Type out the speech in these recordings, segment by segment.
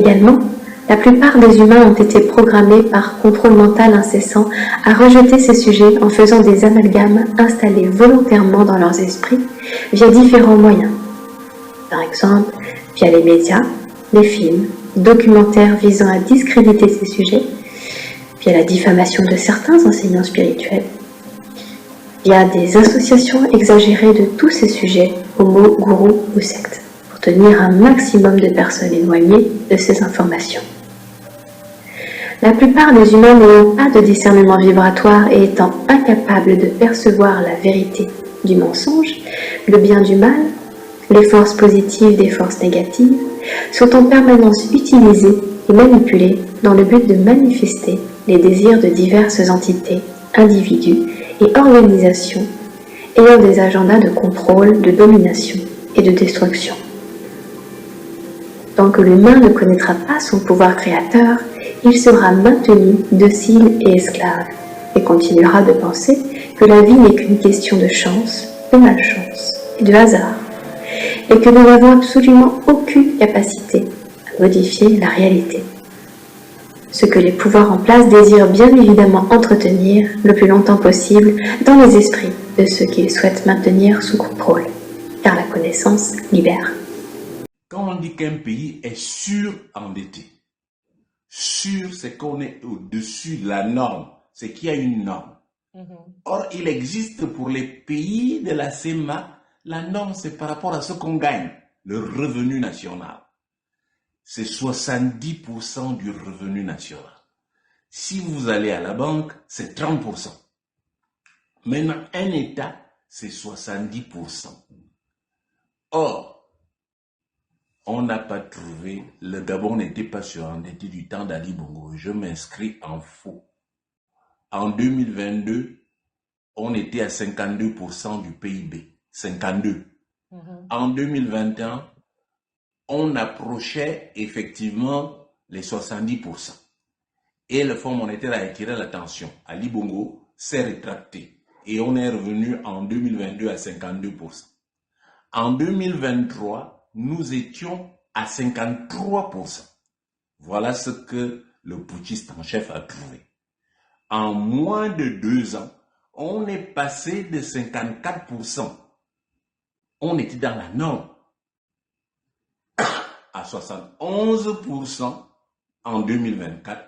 Également, la plupart des humains ont été programmés par contrôle mental incessant à rejeter ces sujets en faisant des amalgames installés volontairement dans leurs esprits via différents moyens. Par exemple, via les médias, les films, documentaires visant à discréditer ces sujets, via la diffamation de certains enseignants spirituels, via des associations exagérées de tous ces sujets, homo, gourous ou sectes, pour tenir un maximum de personnes éloignées de ces informations. La plupart des humains n'ayant pas de discernement vibratoire et étant incapables de percevoir la vérité du mensonge, le bien du mal, les forces positives des forces négatives, sont en permanence utilisés et manipulés dans le but de manifester les désirs de diverses entités, individus et organisations ayant des agendas de contrôle, de domination et de destruction. Tant que l'humain ne connaîtra pas son pouvoir créateur, il sera maintenu docile et esclave et continuera de penser que la vie n'est qu'une question de chance, de malchance et de hasard, et que nous n'avons absolument aucune capacité à modifier la réalité. Ce que les pouvoirs en place désirent bien évidemment entretenir le plus longtemps possible dans les esprits de ceux qu'ils souhaitent maintenir sous contrôle, car la connaissance libère. Quand on dit qu'un pays est surendetté, sur c'est qu'on est au-dessus de la norme, c'est qu'il y a une norme. Or, il existe pour les pays de la CEMA, la norme c'est par rapport à ce qu'on gagne, le revenu national. C'est 70% du revenu national. Si vous allez à la banque, c'est 30%. Maintenant, un État, c'est 70%. Or, on n'a pas trouvé, le Gabon n'était pas surendetté du temps d'Ali Bongo. Je m'inscris en faux. En 2022, on était à 52% du PIB. 52. En 2021, on approchait effectivement les 70%. Et le Fonds monétaire a attiré l'attention. Ali Bongo s'est rétracté. Et on est revenu en 2022 à 52%. En 2023, nous étions à 53%. Voilà ce que le putschiste en chef a trouvé. En moins de 2 ans, on est passé de 54%. On était dans la norme. À 71% en 2024,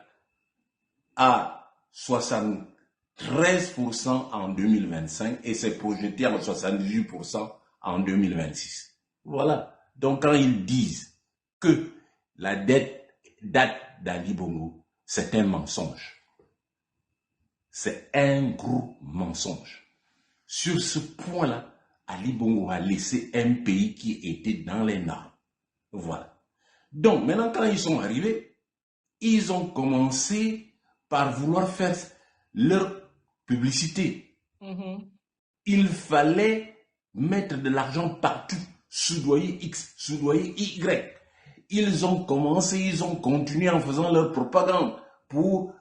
à 73% en 2025 et c'est projeté à 78% en 2026. Voilà. Donc quand ils disent que la dette date d'Ali Bongo, c'est un mensonge. C'est un gros mensonge. Sur ce point-là, Ali Bongo a laissé un pays qui était dans les normes. Voilà. Donc, maintenant, quand ils sont arrivés, ils ont commencé par vouloir faire leur publicité. Il fallait mettre de l'argent partout, soudoyer X, soudoyer Y. Ils ont commencé, ils ont continué en faisant leur propagande pour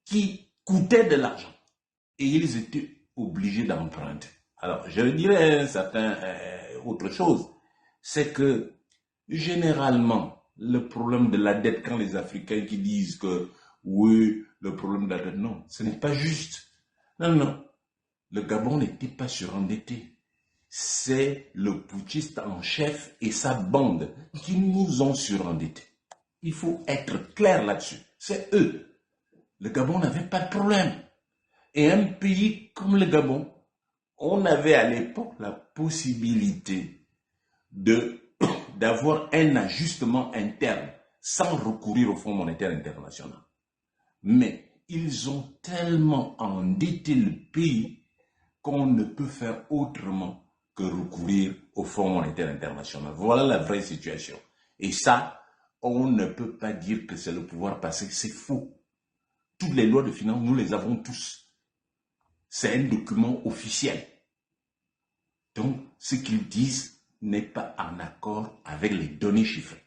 qui coûtait de l'argent. Et ils étaient obligés d'emprunter. Alors, je dirais autre chose, c'est que généralement, le problème de la dette, quand les Africains qui disent que oui, le problème de la dette, non, ce n'est pas juste. Non, non, le Gabon n'était pas surendetté. C'est le putschiste en chef et sa bande qui nous ont surendettés. Il faut être clair là-dessus. C'est eux. Le Gabon n'avait pas de problème. Et un pays comme le Gabon, on avait à l'époque la possibilité d'avoir un ajustement interne sans recourir au Fonds monétaire international. Mais ils ont tellement endetté le pays qu'on ne peut faire autrement que recourir au Fonds monétaire international. Voilà la vraie situation. Et ça, on ne peut pas dire que c'est le pouvoir passé, c'est faux. Toutes les lois de finances, nous les avons tous. C'est un document officiel. Donc, ce qu'ils disent n'est pas en accord avec les données chiffrées.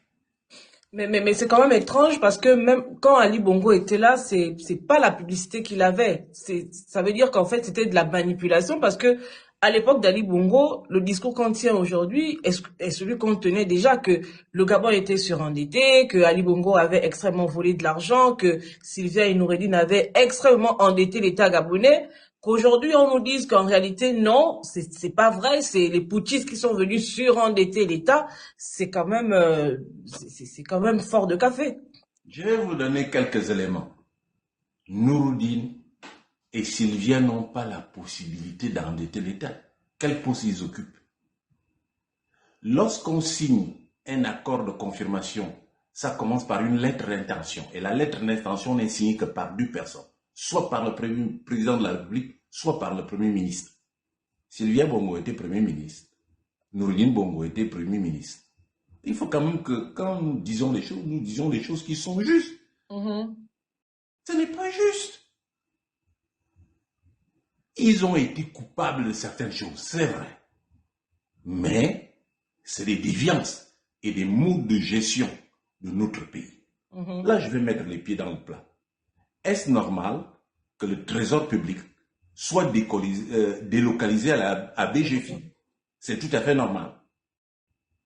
Mais c'est quand même étrange parce que même quand Ali Bongo était là, c'est pas la publicité qu'il avait. Ça veut dire qu'en fait c'était de la manipulation parce que à l'époque d'Ali Bongo, le discours qu'on tient aujourd'hui est celui qu'on tenait déjà, que le Gabon était surendetté, que Ali Bongo avait extrêmement volé de l'argent, que Sylvia et Noureddine avaient extrêmement endetté l'État gabonais, qu'aujourd'hui on nous dise qu'en réalité non, c'est pas vrai, c'est les putschistes qui sont venus surendetter l'État, c'est quand même fort de café. Je vais vous donner quelques éléments. Noureddine et Sylvia n'ont pas la possibilité d'endetter l'État. Quel poste ils occupent? Lorsqu'on signe un accord de confirmation, ça commence par une lettre d'intention. Et la lettre d'intention n'est signée que par deux personnes, soit par le président de la République, soit par le Premier ministre. Sylvia Bongo était Premier ministre. Noureddine Bongo était Premier ministre. Il faut quand même que quand nous disons les choses qui sont justes. Ce n'est pas juste. Ils ont été coupables de certaines choses, c'est vrai. Mais c'est des déviances et des modes de gestion de notre pays. Là, je vais mettre les pieds dans le plat. Est-ce normal que le trésor public soit délocalisé à BGFI? C'est tout à fait normal.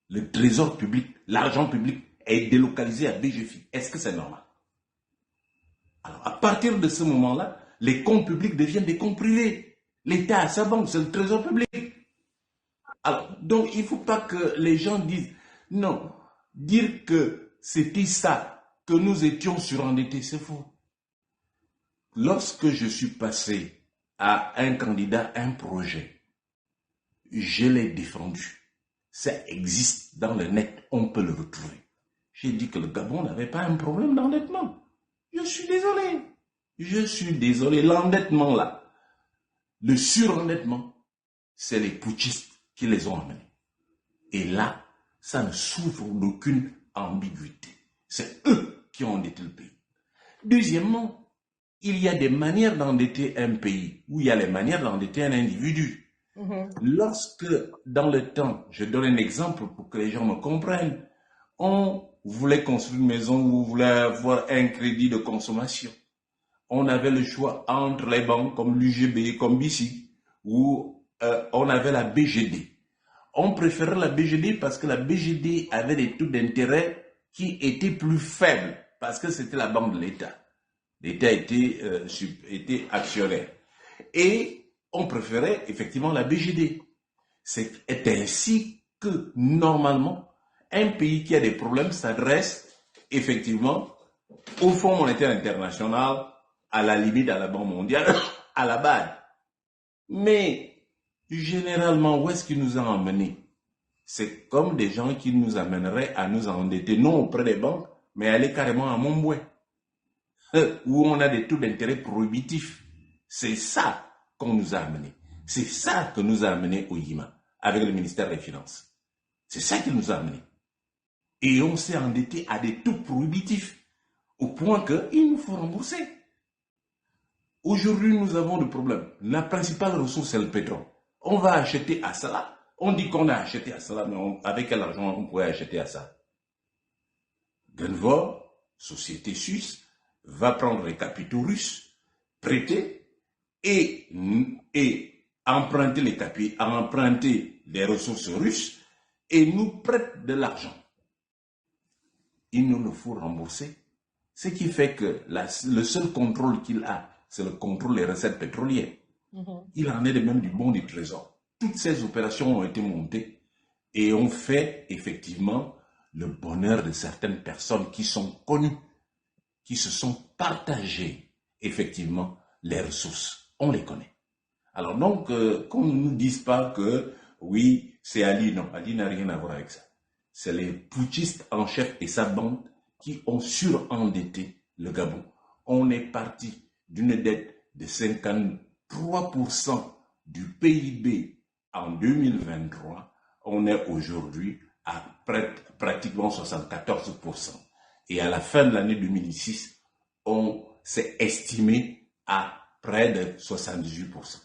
Le trésor public, l'argent public est délocalisé à BGFI. Est-ce que c'est normal? Alors, à partir de ce moment-là, les comptes publics deviennent des comptes privés. L'État a sa banque, c'est le trésor public. Alors, donc, il ne faut pas que les gens disent, non, dire que c'était ça, que nous étions surendettés, c'est faux. Lorsque je suis passé à un candidat, un projet, je l'ai défendu. Ça existe dans le net, on peut le retrouver. J'ai dit que le Gabon n'avait pas un problème d'endettement. Je suis désolé. Je suis désolé. L'endettement là, le surendettement, c'est les putschistes qui les ont amenés. Et là, ça ne souffre d'aucune ambiguïté. C'est eux qui ont endetté le pays. Deuxièmement, il y a des manières d'endetter un pays, ou il y a les manières d'endetter un individu. Lorsque, dans le temps, je donne un exemple pour que les gens me comprennent, on voulait construire une maison ou on voulait avoir un crédit de consommation. On avait le choix entre les banques comme l'UGB, comme BICI, ou on avait la BGD. On préférait la BGD parce que la BGD avait des taux d'intérêt qui étaient plus faibles, parce que c'était la banque de l'État. L'État était actionnaire. Et on préférait effectivement la BGD. C'est ainsi que, normalement, un pays qui a des problèmes s'adresse effectivement au Fonds monétaire international, à la limite à la Banque mondiale, à la BAD. Mais, généralement, où est-ce qu'il nous a emmenés? C'est comme des gens qui nous amèneraient à nous endetter, non auprès des banques, mais aller carrément à Montboué, où on a des taux d'intérêt prohibitifs. C'est ça qu'on nous a amené. C'est ça que nous a amené au Yima, avec le ministère des Finances. C'est ça qui nous a amené. Et on s'est endetté à des taux prohibitifs, au point qu'il nous faut rembourser. Aujourd'hui, nous avons des problèmes. La principale ressource, c'est le pétrole. On va acheter à ça. On dit qu'on a acheté à ça, mais avec quel argent on pourrait acheter à ça? Gunvor, société suisse, va prendre les capitaux russes, prêter et emprunter les capitaux, emprunter les ressources russes et nous prête de l'argent. Il nous le faut rembourser. Ce qui fait que le seul contrôle qu'il a, c'est le contrôle des recettes pétrolières. Il en est de même du bon du trésor. Toutes ces opérations ont été montées et ont fait effectivement le bonheur de certaines personnes qui sont connues, qui se sont partagées effectivement les ressources. On les connaît. Alors donc, qu'on ne nous dise pas que oui, c'est Ali. Non, Ali n'a rien à voir avec ça. C'est les putschistes en chef et sa bande qui ont surendetté le Gabon. On est parti d'une dette de 53% du PIB en 2023. On est aujourd'hui à pratiquement 74%. Et à la fin de l'année 2006, on s'est estimé à près de 78%.